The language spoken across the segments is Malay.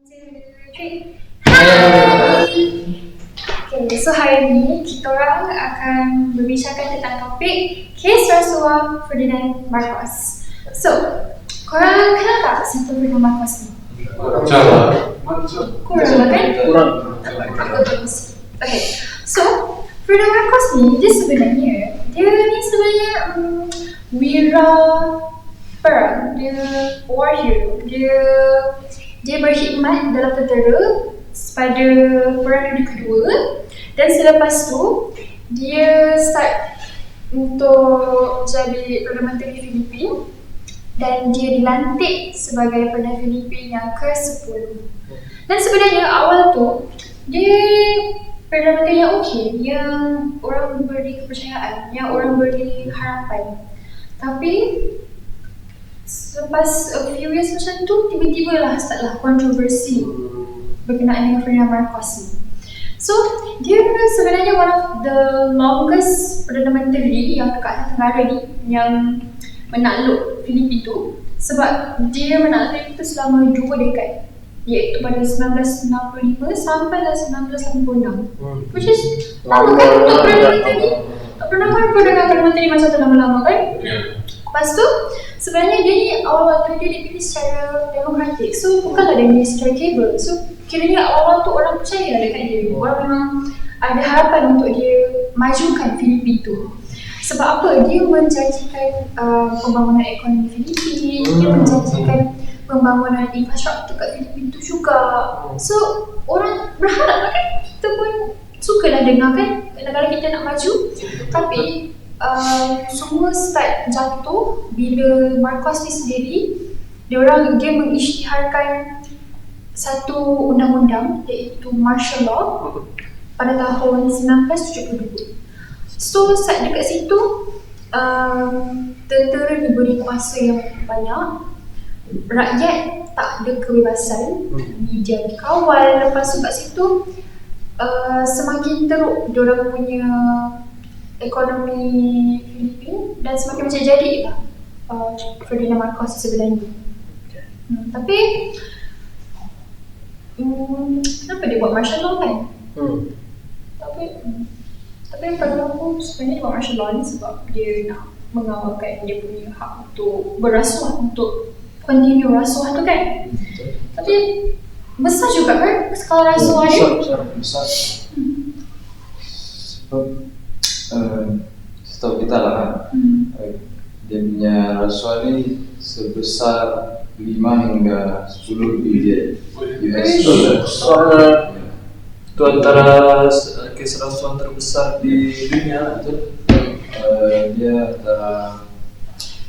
Okay. Hai. Okay, so hari ni kita orang akan berbincangkan tentang topik kes rasuah Ferdinand Marcos. So, korang kenal tak siapa Ferdinand Marcos ni? Kurang kan? Aku terus. Okay, so Ferdinand Marcos ni dia sebenarnya wira perang, dia war hero, dia berkhidmat dalam tentera pada Perang Dunia Kedua, dan selepas tu dia start untuk jadi Perdana Menteri Filipina dan dia dilantik sebagai Perdana Filipina yang ke-10. Dan sebenarnya awal tu dia Perdana Menteri yang okey, yang orang beri kepercayaan, yang orang beri harapan. Tapi selepas a few years macam tu, tiba-tiba lah startlah kontroversi berkenaan dengan Ferdinand Marcos ni. So, dia sebenarnya one of the longest Perdana Menteri yang dekat Asia Tenggara ni yang menakluk Filipina tu, sebab dia menakluk Filipina tu selama 2 dekad, iaitu pada 1965 sampai 1986. Which is lama kan untuk Perdana Menteri ni. Tak pernah kan dengan Perdana Menteri macam tu lama-lama kan? Lepas tu, sebenarnya dia ni awal-awal tu dia dipilih secara demokratik. So, bukanlah dia pilih secara kabel. So, kiranya awal-awal tu orang percaya dekat dia. Orang memang ada harapan untuk dia majukan Filipina tu. Sebab apa? Dia menjanjikan pembangunan ekonomi Filipina, dia menjanjikan pembangunan infrastruktur kat Filipina tu juga. So, orang berharap kan? Kita pun sukalah dengar kan negara kita nak maju. Tapi semua start jatuh bila Marcos ni sendiri dia mengisytiharkan satu undang-undang iaitu martial law pada tahun 1972. So start dekat situ tentera diberi kuasa yang banyak, rakyat tak ada kebebasan, media dikawal. Lepas tu kat situ semakin teruk diorang punya ekonomi Filipina dan semakin macam jadi lah Ferdinand Marcos sebenarnya. Tapi kenapa dia buat martial law kan? Tapi pada aku sebenarnya dia buat martial law ni sebab dia nak mengawalkan dia punya hak untuk berasuah, untuk continue rasuah tu kan. Tapi besar juga kan skala rasuah dia? Besar. Setahu kita lah kan, dia punya rasuah ni sebesar 5 hingga 10 bilion US dollar. Itu antara kes rasuah terbesar di dunia itu. Dia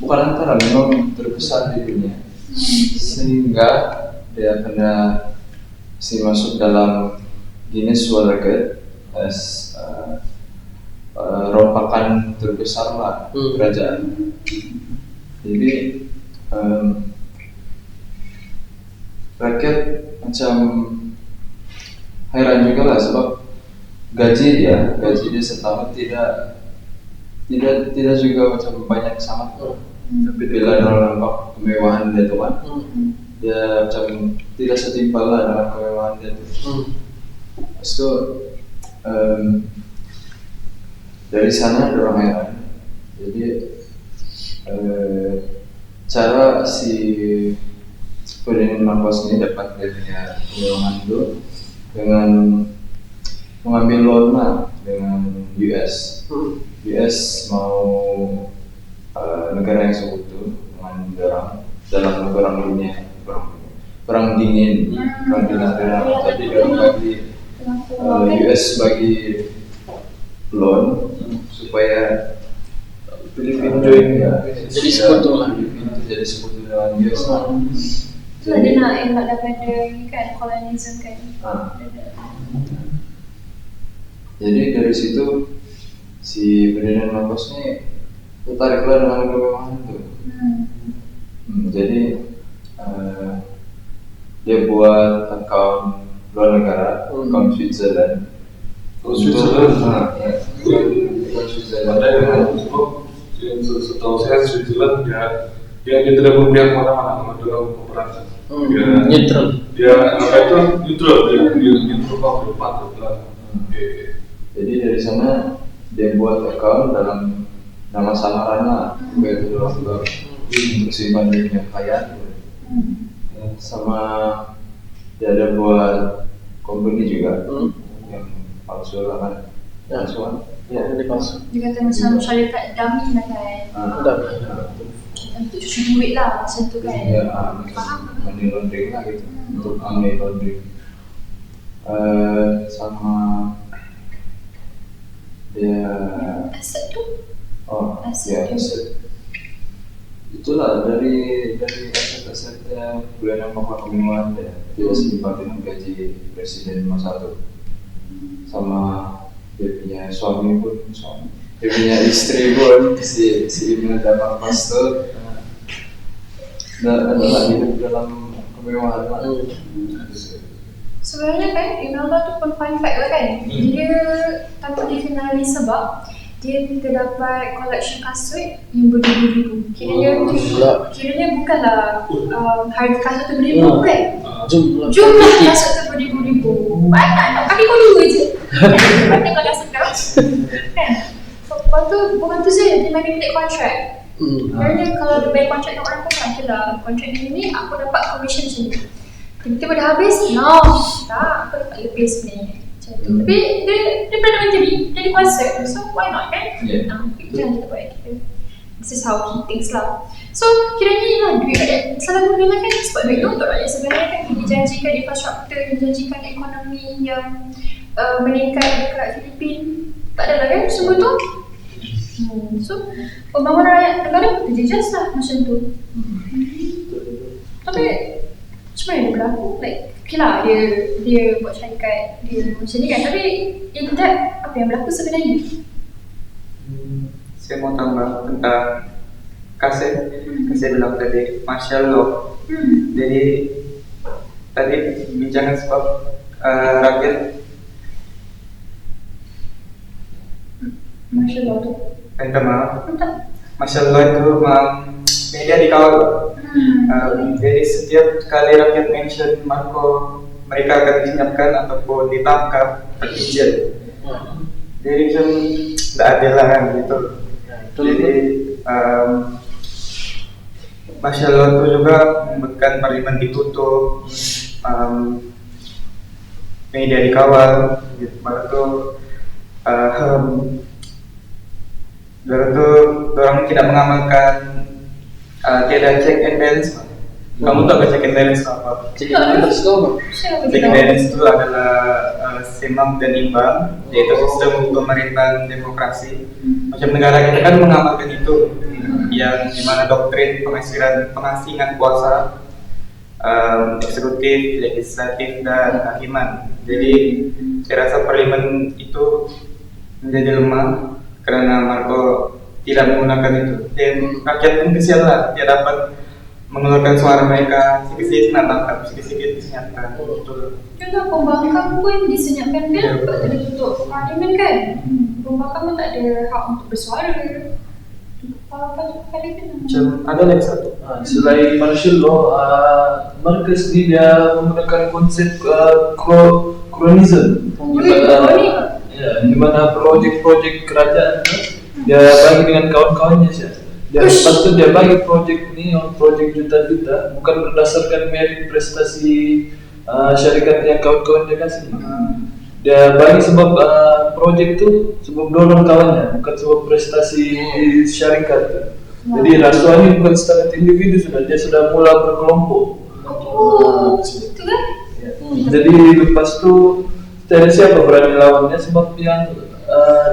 memang terbesar di dunia, sehingga dia kena masuk dalam Guinness World Record as rompakan terbesar lah kerajaan. Jadi rakyat macam heran juga lah sebab gaji dia setahun tidak juga macam banyak sangat. Tapi bila orang nampak kemewahan dia tu kan, dia macam tidak setimpal lah dalam kemewahan dia tu. Lepas tu dari sana orang heran. Jadi cara si Ferdinand Marcos ini dapat dia punya kemewahan itu dengan mengambil loan lah dengan US. US mau negara yang sekutu dengan dalam perang dunia, perang dingin. Jadi US bagi loan supaya Filipina join jadi sekutu lah. Jadi sekutu dengan US lah. Itulah dia nak elak daripada ni kan, colonialism kan. Jadi dari situ si Ferdinand Marcos ni tertariklah dengan kemewahan itu. Jadi dia buat akaun luar negara, akaun Switzerland. Switzerland. Yang setahu saya Switzerland dia tidak berpihak mana-mana dalam peperangan. Neutral. Dia apa itu neutral, dia neutral kok depan lah. Oke. Jadi dari sana dia buat account dalam nama samaran lah, kayak itu untuk simpan dia punya kekayaan. Sama dia ada buat company juga yang palsu lah kan, palsuan. Ya, ini palsu. Dia kata macam syarikat dummy lah kan. Untuk cuci duit lah macam tu kan. Ya, Faham? money laundering lah gitu, untuk money laundering. Sama dia Aset tu ya aset. Itulah dari aset-asetnya Bulan Nama Kepemiluan dia simpan dengan gaji presiden masa itu. Sama dia punya suami, dia punya istri pun si Imelda Marcos tuh adalah hidup dalam kemewahan lah. Sebenarnya kan Imelda tu pun fun fact lah kan. Dia tanpa dikenali sebab dia terdapat collection kasut yang beribu-ribu. Kiranya bukanlah harga kasut tu beribu kan. Jumlah kasut tu beribu-ribu. Banyak nak pakai kau dulu je. Banyak lah kasut kau. Kan? Lepas tu bukan tu je, dia manipulate kontrak. Kerana kalau dia bayar kontrak dengan orang pun okay lah, kontrak ni aku dapat commission macam ni. Tiba-tiba dah habis, no, tak, aku dapat lebih sebenarnya. Macam tu. Tapi dia Perdana Menteri, dia ada kuasa, so why not kan? Itu yang kita buat kita. This is how he thinks lah. So kiranya lah duit rakyat salah guna kan, sebab duit tu untuk rakyat sebenarnya kan. Dijanjikan infrastruktur, dijanjikan ekonomi yang meningkat dekat Filipina. Tak ada lah kan semua tu. So pembangunan rakyat negara terjejas lah macam tu. Tapi macam mana dia berlaku? Like, okay lah dia buat syarikat dia macam ni kan. Tapi in depth apa yang berlaku sebenarnya? Saya mau tambah tentang kaset bilang tadi martial law. Jadi tadi bincangkan sebab rakyat Martial law tu. minta maaf. Martial law itu media dikawal. Jadi setiap kali rakyat mention Marco, mereka akan disenyapkan ataupun ditangkap, terpijat. Jadi macam tidak adil lah kan gitu. Jadi martial law itu juga menyebabkan parlimen ditutup, media dikawal, gitu. Baru tu orang tidak mengamalkan tiada check and balance. Kamu tahu check and balance apa? Check and balance itu apa? Check and balance itu adalah seimbang dan imbang, yaitu sistem pemerintahan demokrasi. Macam negara kita kan mengamalkan itu, yang dimana doktrin pengasingan kuasa eksekutif, legislatif dan hakiman. Jadi saya rasa parlimen itu menjadi lemah karena Marco tidak menggunakan itu. Dan rakyat pun kesian lah, dia dapat mengeluarkan suara mereka, sedikit-sedikit nak tangkap, sedikit-sedikit disenyapkan. Juga pembangkang pun disenyapkan kan, sebab tadi tutup parlimen kan. Pembangkang pun tak ada hak untuk bersuara. Macam ada lagi satu. Selain martial law, mereka sendiri dia menggunakan konsep kronisme. Di mana projek-projek kerajaan dia bagi dengan kawan-kawannya saja. Dan lepas tu dia bagi projek ni, projek juta-juta, bukan berdasarkan merit prestasi syarikat yang kawan-kawan dia kasih. Dia bagi sebab projek tu sebab dorong kawannya, bukan sebab prestasi syarikat. Jadi rasuah ni bukan setakat individu sudah, dia sudah mula berkelompok. Macam itu kan? Jadi lepas tu tidak siapa berani lawannya, sebab yang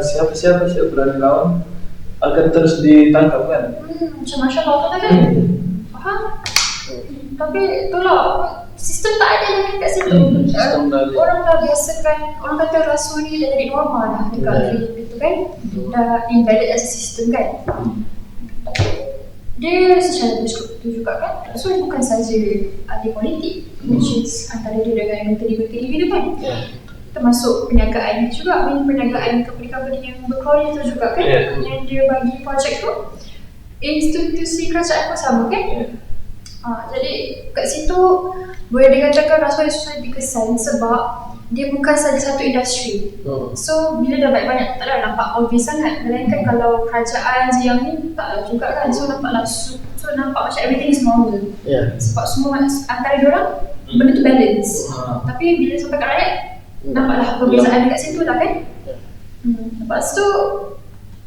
siapa berani lawan akan terus ditangkap kan. Macam martial law tu kan? Faham? Tapi itulah sistem tak ada lagi kat situ. Orang dah biasakan, orang kata rasuah ni dah jadi normal dah dekat Filipina tu kan. Dah embedded as a system kan. Dia secara berstruktur juga kan. Rasuah bukan saja ahli politik, which is antara dia dengan menteri-menteri gitu kan. Termasuk perniagaan juga, perniagaan company yang berkeluarga tu juga kan, yang dia bagi projek tu institusi kerajaan pun sama kan. Jadi kat situ boleh dikatakan rasuah susah dikesan sebab dia bukan saja satu industri. So bila dah banyak tak ada nampak obvious sangat. Melainkan kalau kerajaan je yang ni tak juga kan. So nampaklah so nampak macam everything is normal. Sebab semua antara diorang benda tu balance. Tapi bila sampai kat rakyat nampaklah perbezaan dekat situ lah kan. Lepas tu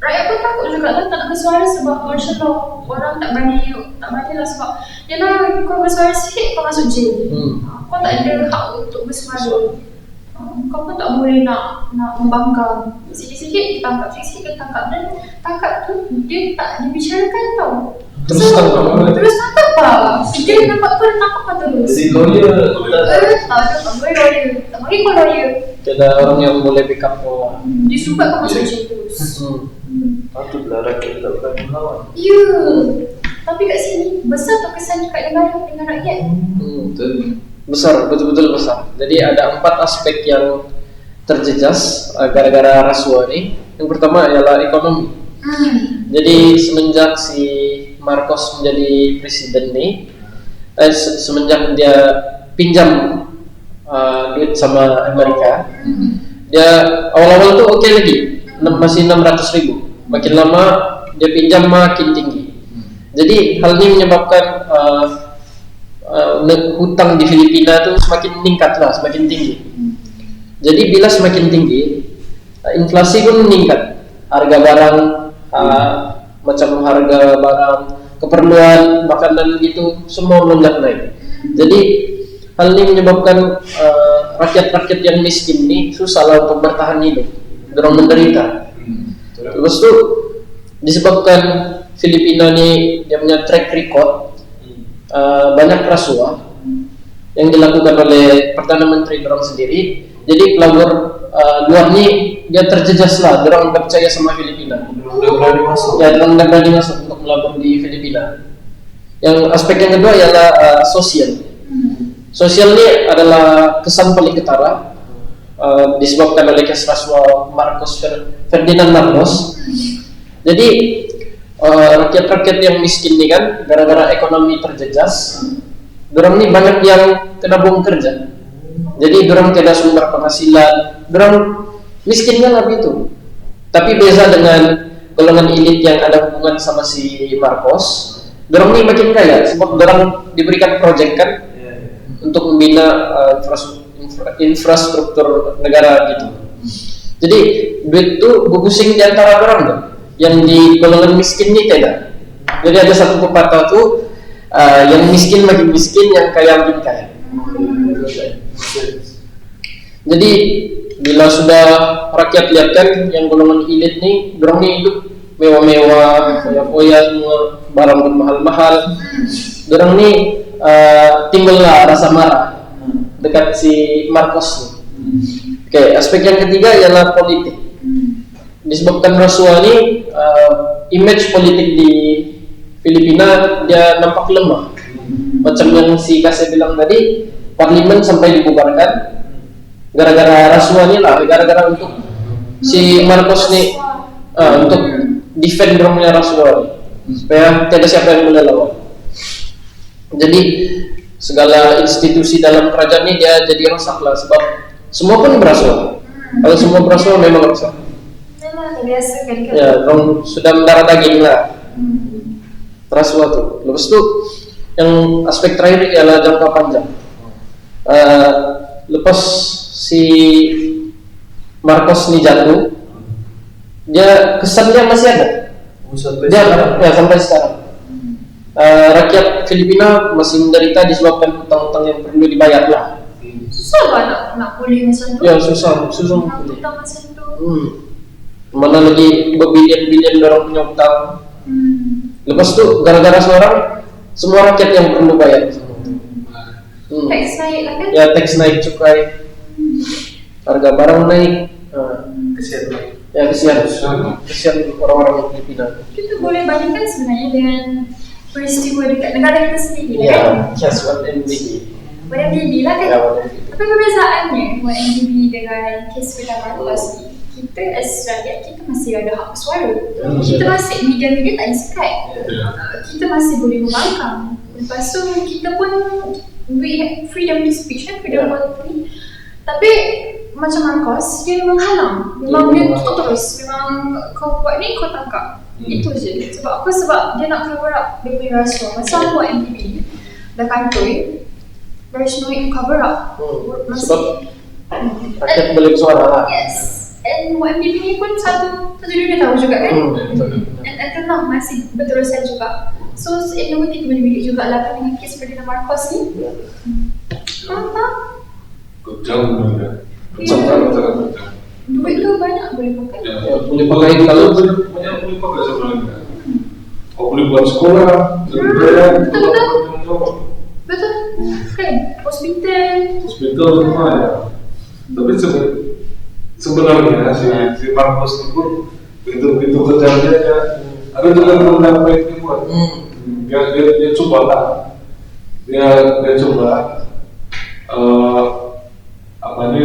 rakyat pun takut juga lah tak nak bersuara sebab martial law. Orang tak berani lah sebab yelah kau bersuara sikit kau masuk jail. Kau tak ada hak untuk bersuara. Kau pun tak boleh nak membangkang. Sikit-sikit ditangkap, sikit-sikit ditangkap. Dan tangkap tu dia tak dibicarakan tau. Terus tangkap apa? Terus tangkap lah. Dia nampak kau tangkap lah terus. Jadi lawyer tak boleh lawyer. Tak boleh kau lawyer. ada orang yang boleh backup kau. Disumbat kau masuk jail terus. Patutlah rakyat tak berani melawan. Ya. Tapi kat sini besar tak kesan kat negara dengan rakyat. Betul. Besar, betul-betul besar. Jadi ada 4 aspek yang terjejas gara-gara rasuah ni. Yang pertama ialah ekonomi. Jadi semenjak si Marcos menjadi presiden ni, semenjak dia pinjam duit sama Amerika, dia awal-awal tuh oke lagi, masih 600.000. Makin lama dia pinjam makin tinggi. Jadi hal ini menyebabkan hutang di Filipina itu semakin meningkat lah, semakin tinggi. Jadi bila semakin tinggi, inflasi pun meningkat. Harga barang, macam harga barang, keperluan, makanan gitu, semua melonjak naik. Jadi hal ini menyebabkan rakyat-rakyat yang miskin ini susah lah untuk bertahan hidup, dorong menderita. Terus tuh disebabkan Filipina ini dia punya track record banyak rasuah yang dilakukan oleh Perdana Menteri dorong sendiri. Jadi pelabur luar ini dia terjejas lah, dorong nggak percaya sama Filipina. Udah berani masuk. Ya, dorong nggak berani masuk untuk melabur di Filipina. Yang aspek yang kedua ialah sosial. Sosial ini adalah kesan paling ketara disebabkan oleh kes rasuah Ferdinand Marcos. Jadi rakyat-rakyat yang miskin ini kan gara-gara ekonomi terjejas, dorang ini banyak yang kena buang kerja. Jadi dorang tidak sumber penghasilan, dorang miskin kan apa itu. Tapi beza dengan golongan elit yang ada hubungan sama si Marcos, dorang ini makin kaya sebab dorang diberikan proyek kan untuk membina infrastruktur negara gitu. Jadi duit itu berpusing di antara dorang kan. Yang di golongan miskin ini tidak. Jadi ada satu pepatah tuh yang miskin makin miskin, yang kaya makin kaya. Jadi bila sudah rakyat lihat kan yang golongan elit nih, dorong nih hidup mewah-mewah, foya-foya semua, barang pun mahal-mahal. Dorong nih timbullah rasa marah dekat si Marcos nih. Oke, aspek yang ketiga ialah politik. Disebabkan rasuah ini image politik di Filipina dia nampak lemah. Macam yang si Kase bilang tadi, parlimen sampai dibubarkan gara-gara rasuah ini lah, gara-gara untuk si Marcos ini untuk defend drumnya rasuah supaya tidak siapa yang boleh lawan. Jadi segala institusi dalam kerajaan ini dia jadi rusak lah sebab semua pun berasuah. Kalau semua berasuah memang rusak. Biasa kan? Ya, orang sudah mendarah daging lah. Rasuah tuh. Lepas itu yang aspek terakhir ialah jangka panjang. Lepas si Marcos ini jatuh, dia kesannya masih ada. Ya, sampai sekarang. Rakyat Filipina masih menderita disebabkan hutang-hutang yang perlu dibayar lah. Susah lah nak pulih macam tu. Ya, susah nak pulih. hutang macam tu. Mana lagi berbilion-bilion orang punya hutang. Lepas tu gara-gara seorang, semua rakyat yang perlu bayar. Teks naik lah kan? Ya, teks naik, cukai, harga barang naik. Kesian lah. Ya, kesian orang-orang Filipina. Kita boleh bandingkan sebenarnya dengan peristiwa dekat negara kita sendiri Ya, kan? just one MDB. 1MDB lah kan? Ya, 1MDB. Tapi perbezaannya 1MDB dengan kes Ferdinand Marcos ni, kita as rakyat kita masih ada hak bersuara. Kita masih, media-media tak discribe. Kita masih boleh membangkang. Lepas tu kita pun we have freedom to speech kan, freedom of ni. Tapi macam Marcos, dia memang halang. Memang dia tutup terus. Memang kau buat ni, kau tangkap. Itu je. Sebab apa? Sebab dia nak cover up dia punya rasuah. Masa buat MTV dah kantoi, there's no way to cover up. Sebab rakyat boleh bersuara lah. Yes. And MTV ni pun satu dunia tahu juga kan. And until now masih berterusan juga. So selama kita boleh bilik juga lah dengan kes Ferdinand Marcos ni. Apa? Kejam sebenarnya. Kejam. Duit tu banyak boleh pakai. Boleh pakai kalau banyak boleh pakai sebenarnya. Kau boleh buat sekolah, Betul. Kan? hospital semua ada. Tapi sebenarnya si Marcos itu pun begitu kerjanya dia ada juga program baik dia buat. Dia coba lah. Dia coba apa ni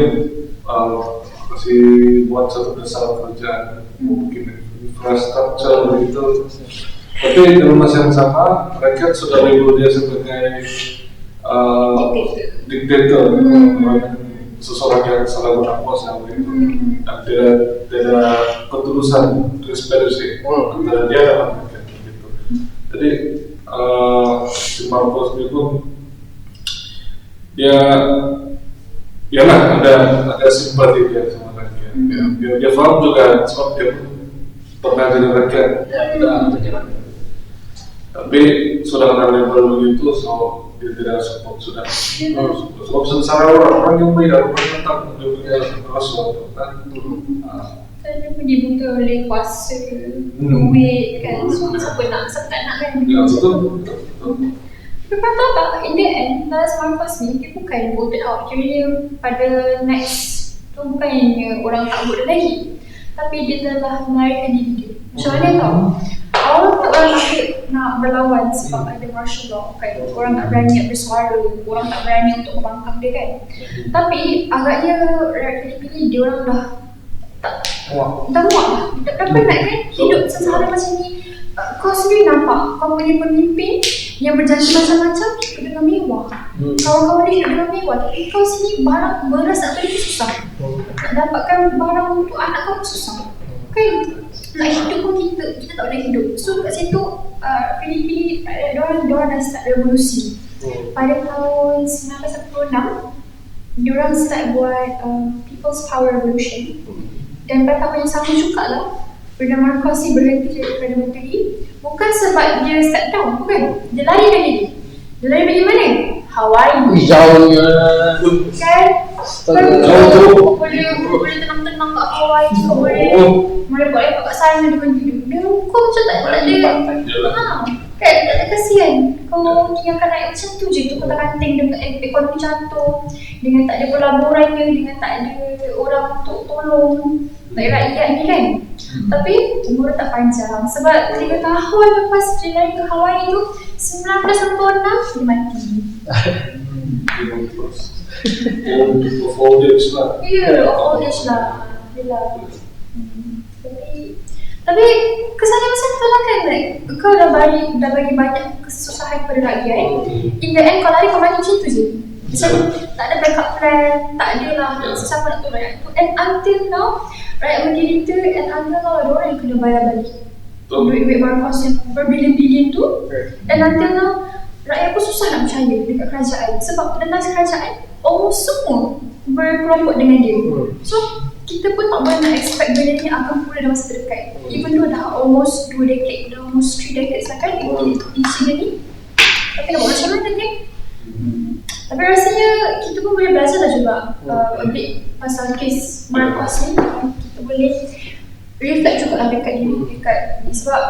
kasih buat satu dasar kerjaan, mungkin infrastruktur begitu. Tapi dalam masa yang sama rakyat sudah label dia sebagai diktator, seseorang yang salah guna kuasa begitu. Dan tidak ketulusan, transparansi antara dia dan rakyat begitu. Jadi si Marcos itu dia ada simpati dia sama rakyat. Dia faham juga sebab dia pernah jadi rakyat. Tapi sudah ada level begitu, so dia tidak support sudah. Sebab secara orang yang beda, orang tentang dia punya rasuah kan. Dia pun dibuka oleh kuasa, duit kan. So siapa nak kan. Ya betul. Tapi tahu tak, in the end, Las Marcos ni dia bukan voted out. Jadi dia pada next tu bukannya orang tak vote lagi, tapi dia telah melarikan diri dia. Macam mana tahu? Orang tak nak berlawan sebab ada martial law kan. Orang tak berani nak bersuara, orang tak berani untuk membangkang dia kan. Tapi agaknya rakyat Filipina dia orang dah muak lah. Dah penat kan hidup sesehari macam ni. Kau sendiri nampak kau punya pemimpin yang berjanji macam-macam hidup dengan mewah. Kawan-kawan dia hidup dengan mewah, tapi kau sini barang beras nak beli susah. Nak dapatkan barang untuk anak kau susah kan. Nak hidup pun kita tak boleh hidup. So kat situ Filipina diorang dah start revolusi. Pada tahun 1946 diorang start buat People's Power Revolution. Dan pada tahun yang sama juga lah Ferdinand Marcos ni berhenti jadi Perdana Menteri. Bukan sebab dia step down, bukan. Dia lari dari dia. Dia lari pergi mana? Hawaii. Jauhnya Kan? jauh. Boleh tenang-tenang kat Hawaii. Kau boleh buat lepak kat sana dengan hidup. Dia kau macam tak ada. Kan? Tak ada kasihan. Kau tinggalkan rakyat macam tu je. Tu kata kanting dengan ekonomi jatuh. Dengan tak ada pelaburannya. Dengan tak ada orang untuk tolong rakyat ni kan. Tapi umur tak panjang. Sebab 3 tahun lepas dia lari ke Hawaii tu 1946 dia mati. Old age lah. Ya, old age lah. Yelah. Tapi kesannya macam tu lah kan. Kau dah bagi banyak kesusahan kepada rakyat. In the end kau lari kau mati macam tu je. Macam tak ada backup plan. Tak ada lah siapa nak tolong rakyat tu. And until now rakyat menderita. And until now ada orang yang kena bayar balik duit Marcos yang berbilion-bilion tu. And until now rakyat pun susah nak percaya dekat kerajaan. Sebab dalam kerajaan almost semua berkelompok dengan dia. So kita pun tak boleh nak expect benda ni akan pulih dalam masa terdekat. Even though dah almost 2 decade, dah almost 3 decades lah kan insiden ni. Tapi nak buat macam mana kan? Tapi rasanya kita pun boleh belajar lah juga a bit pasal kes Marcos ni. Kita boleh reflect juga lah dekat diri sebab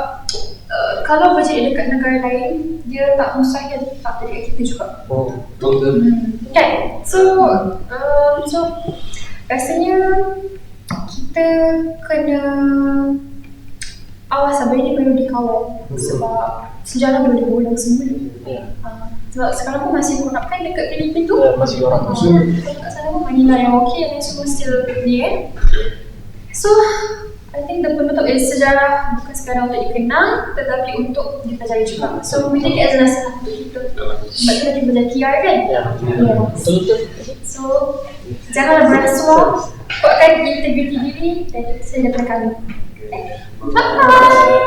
kalau berjaya dekat negara lain, dia tak mustahil tak dekat kita juga. Kan? So rasanya kita kena awas lah, benda ni perlu dikawal sebab sejarah boleh diulang semula. Sebab sekarang pun masih mengharapkan dekat Filipina tu masih orang kat sana pun Manila yang okey, yang semua still ni kan. So I think the penutup is sejarah bukan sekadar untuk dikenang tetapi untuk dipelajari juga. So we take it as a lesson untuk kita. Sebab kita lagi belajar QR kan? Ya, Yes. betul. So janganlah berasuah, kuatkan integriti diri dan saya daripada kami. Okay. Bye-bye.